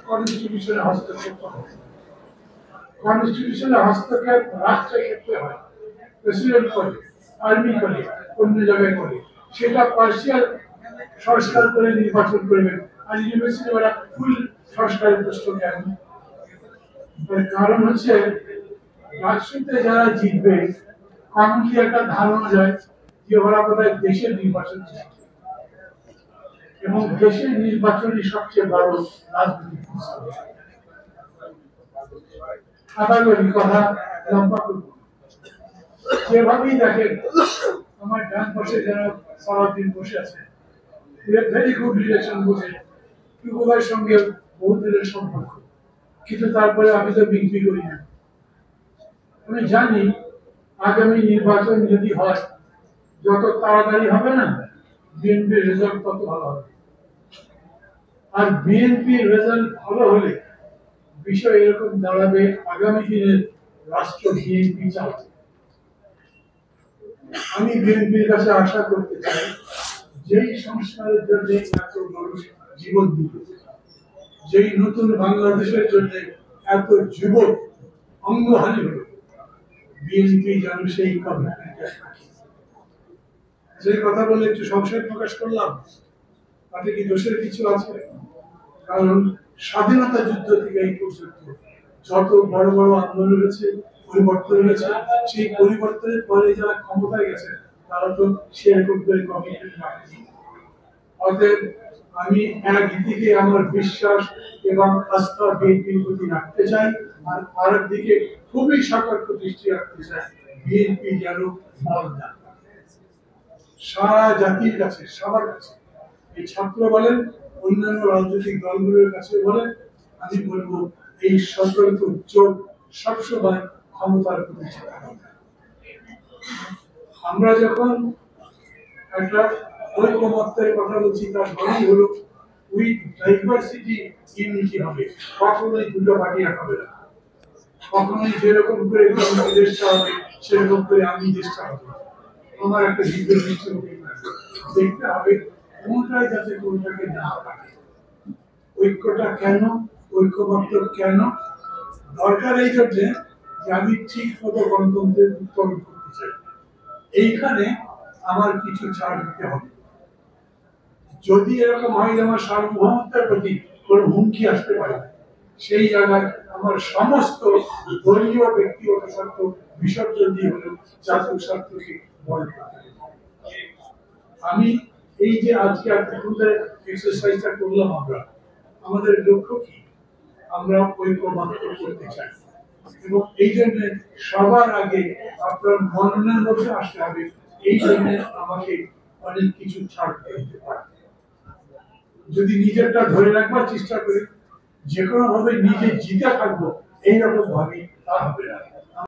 কনস্টিটিউশনে হস্তক্ষেপ করে। কনস্টিটিউশনে হস্তক্ষেপ রাষ্ট্রের ক্ষেত্রে হয়, প্রেসিডেন্ট করে, আর্মি করে, অন্য জায়গায় করে, সেটা পার্সিয়াল সংস্কার করে নির্বাচন করবেন। আর ইউনিভার্সিটি ওরা ফুল সংস্কারের প্রশ্ন কেন? কারণ হচ্ছে রাষ্ট্রতে যারা জিতবে কমনলি একটা ধারণা যায় যে ওরা বোধহয় দেশের নির্বাচন জিতবে, এবং দেশের নির্বাচনই সবচেয়ে বড় রাজনৈতিক কথা লম্বা করব। যেভাবেই দেখেন আমার ডান পাশে যারা সারাদিন বসে আছে, ভেরি গুড রিলেশন বসে উভয়ের সঙ্গে বহু দিনের সম্পর্ক, কিন্তু তারপরে আমি তো বিক্রি করি না। আমি জানি আগামী নির্বাচন যদি হয় যত তাড়াতাড়ি হবে না, বিএনপির রেজাল্ট তত ভালো হবে। আর বিএনপির রেজাল্ট ভালো হলে বিষয় এরকম দাঁড়াবে, আগামী দিনের রাষ্ট্র বিএনপি চালাবে। আমি বিএনপির কাছে আশা করতে চাই, যেই সংস্কারের জন্য এত মানুষ জীবন দিল, যেই নতুন বাংলাদেশের জন্য এত যুবক অঙ্গহানি হল, বিএনপি যেন সেই যে কথা বলে একটু সংশয় প্রকাশ করলাম, তাতে কি দোষের কিছু আছে? কারণ স্বাধীনতা যুদ্ধ থেকে এই পর্যন্ত যত বড় বড় আন্দোলন হয়েছে, পরিবর্তন হয়েছে, সেই পরিবর্তনের পরে যারা ক্ষমতায় গেছে তারা তো সেরকম করে কমিটমেন্ট রাখেনি। অতএব আমি একদিকে আমার বিশ্বাস এবং আস্থা বিএনপির প্রতি রাখতে চাই, আর আরেকদিকে খুবই সতর্ক দৃষ্টি রাখতে চাই, বিএনপি যেন ফল না সারা জাতির কাছে, সবার কাছে, এই ছাত্র বলেন, অন্যান্য রাজনৈতিক দলগুলোর কাছে বলেন, আমি বলবো এই সতর্ক চোখ সবসময় ক্ষমতার প্রতি। আমরা যখন একটা ঐকমত্যের কথা বলছি, তার মানেই হলো উইথ ডাইভার্সিটি ইউনিটি হবে, কখনোই দুটো পার্টি হবে না, কখনোই যেরকম করে দেশটা হবে সেরকম করে আমি দেশটা হবে। আমার একটা দেখতে হবে কোনটাই যাতে কোনটাকে না থাকে। ঐক্যটা কেন, ঐক্যবদ্ধ কেন দরকার? এই জন্য যে আমি ঠিক মতো গণতন্ত্রের উত্তরণ করতে চাই, এইখানে আমার কিছু ছাড় দিতে হবে। যদি এরকম হয় যে আমার সার্বভৌমত্বের প্রতি কোনো হুমকি আসতে পারে, সেই জায়গায় আমার সমস্ত দলীয় ব্যক্তিগত স্বার্থ বিসর্জন দিয়ে হলেও জাতীয় স্বার্থকে বল করতে হবে। আমি এই যে আজকে আপনাদের এক্সারসাইজটা করলাম, আমাদের লক্ষ্য কি? আমরা ঐক্যবদ্ধ করতে চাই, এবং এই জন্য সবার আগে আপনার মননের মধ্যে আসতে হবে, এই জন্য আমাকে অনেক কিছু ছাড় দিতে পারে। যদি নিজেরটা ধরে রাখবার চেষ্টা করি, যে কোনো ভাবে নিজে জিতে থাকবো এইরকম ভাবে তা হবে না।